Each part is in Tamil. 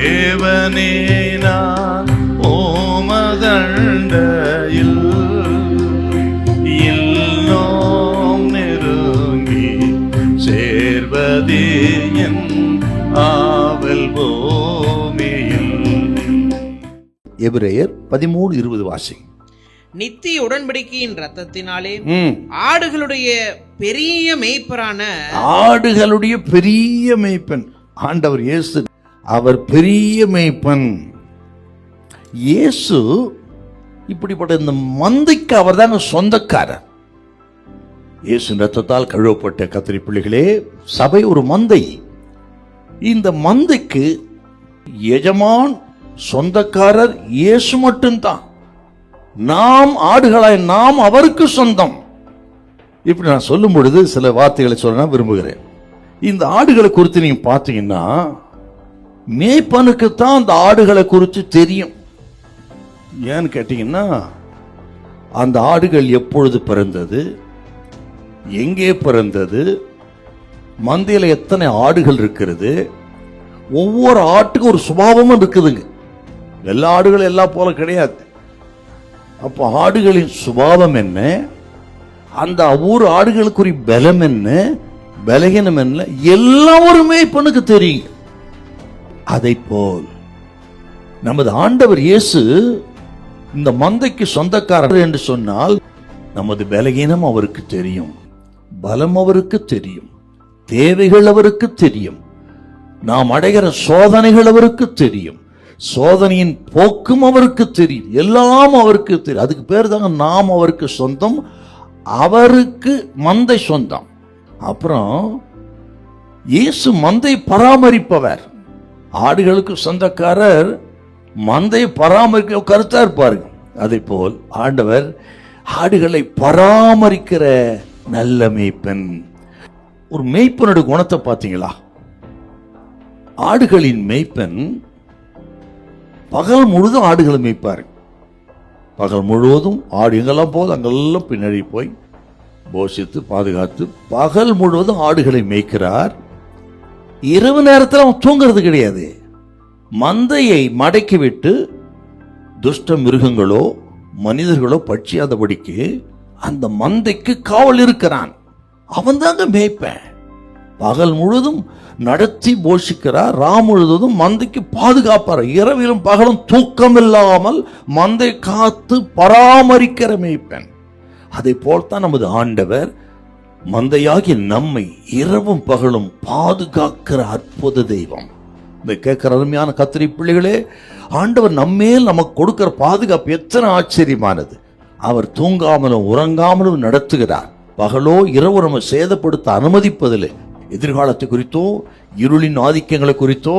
தேவனே நான் ஓமதண்டையில் இன்னும் நெருங்கி சேர்வதே என் ஆவல் பூமியில். எபிரேயர் 13:20 வாசி. நித்திய உடன்படிக்கையின் ரத்தத்தினாலே ஆடுகளுடைய பெரிய மேய்ப்பன் ஆண்டவர் இயேசு, அவர் பெரிய மேய்ப்பன். இயேசு இப்படிப்பட்ட இந்த மந்தைக்கு அவர் தாங்க சொந்தக்காரர். இயேசு ரத்தத்தால் கழுவப்பட்ட கர்த்தருடைய பிள்ளைகளே, சபை ஒரு மந்தை. இந்த மந்தைக்கு எஜமான் சொந்தக்காரர் இயேசு மட்டும்தான். நாம் ஆடுகளாய் நாம் அவருக்கு சொந்தம். இப்படி நான் சொல்லும் பொழுது சில வார்த்தைகளை சொல்ல விரும்புகிறேன். இந்த ஆடுகளை குறித்து நீங்க பார்த்தீங்கன்னா, மேய்ப்பனுக்கு தான் அந்த ஆடுகளை குறித்து தெரியும். ஏன்னு கேட்டீங்கன்னா, அந்த ஆடுகள் எப்பொழுது பிறந்தது, எங்கே பிறந்தது, மந்தையில் எத்தனை ஆடுகள் இருக்கிறது, ஒவ்வொரு ஆட்டுக்கும் ஒரு சுபாவமும் இருக்குதுங்க. எல்லா ஆடுகளும் எல்லா போல கிடையாது. அப்போ ஆடுகளின் சுபாவம் என்ன, அந்த ஒவ்வொரு ஆடுகளுக்குரிய பலம் என்ன, பலகீனம் என்ன, எல்லாருமே இப்பனுக்கு தெரியும். அதை போல் நமது ஆண்டவர் இயேசு இந்த மந்தைக்கு சொந்தக்காரர் என்று சொன்னால், நமது பலகீனம் அவருக்கு தெரியும், பலம் அவருக்கு தெரியும், தேவைகள் அவருக்கு தெரியும், நாம் அடைகிற சோதனைகள் அவருக்கு தெரியும், சோதனையின் போக்கும் அவருக்கு தெரியும், எல்லாம் அவருக்கு தெரியும். அதுக்கு பேர் தாங்க நாம் அவருக்கு சொந்தம், அவருக்கு மந்தை சொந்தம். அப்புறம் இயேசு மந்தை பராமரிப்பவர். ஆடுகளுக்கு சொந்தக்காரர், மந்தை பராமரிக்க கருத்தா இருப்பாரு. அதே போல் ஆண்டவர் ஆடுகளை பராமரிக்கிற நல்ல மேய்ப்பன். ஒரு மேய்ப்பனுடைய குணத்தை பார்த்தீங்களா? ஆடுகளின் மேய்ப்பன் பகல் முழுதும் ஆடுகளை மேய்ப்பாரு. பகல் முழுவதும் ஆடு எங்கெல்லாம் போகுது அங்கெல்லாம் பின்னாடி போய் போஷித்து பாதுகாத்து பகல் முழுவதும் ஆடுகளை மேய்க்கிறார். இரவு நேரத்தில் அவன் தூங்கிறது கிடையாது. மந்தையை மடக்கி விட்டு துஷ்ட மிருகங்களோ மனிதர்களோ பட்சியாதபடிக்கு அந்த மந்தைக்கு காவல் இருக்கிறான். அவன் தாங்க மேய்ப்பேன். பகல் முழுதும் நடத்தி போஷிக்கிறார், முழுவதும் மந்தைக்கு பாதுகாப்பார். இரவிலும் பகலும் தூக்கம் இல்லாமல் மந்தை காத்து பராமரிக்கிற மேய்ப்பன். அதை போல்தான் நமது ஆண்டவர் மந்தையாகி நம்மை இரவும் பகலும் பாதுகாக்கிற அற்புத தெய்வம். இந்த கேட்கிற அருமையான கர்த்தருடைய பிள்ளைகளே, ஆண்டவர் நம்மேல் நமக்கு கொடுக்கிற பாதுகாப்பு எத்தனை ஆச்சரியமானது. அவர் தூங்காமலும் உறங்காமலும் நடத்துகிறார். பகலோ இரவு நம்ம சேதப்படுத்த அனுமதிப்பதில்லை. எதிர்காலத்தை குறித்தோ இருளின் ஆதிக்கங்களை குறித்தோ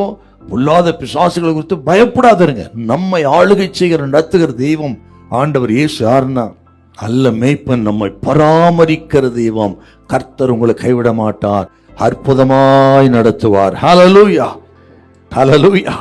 பொல்லாத பிசாசுகளை குறித்தோ பயப்படாதருங்க. நம்மை ஆளுகை செய்கிற நடத்துகிற தெய்வம் ஆண்டவர் இயேசு. யாருன்னா அல்ல மேய்ப்பன், நம்மை பராமரிக்கிற தெய்வம். கர்த்தர் உங்களை கைவிட மாட்டார், அற்புதமாய் நடத்துவார். ஹல்லேலூயா, ஹல்லேலூயா.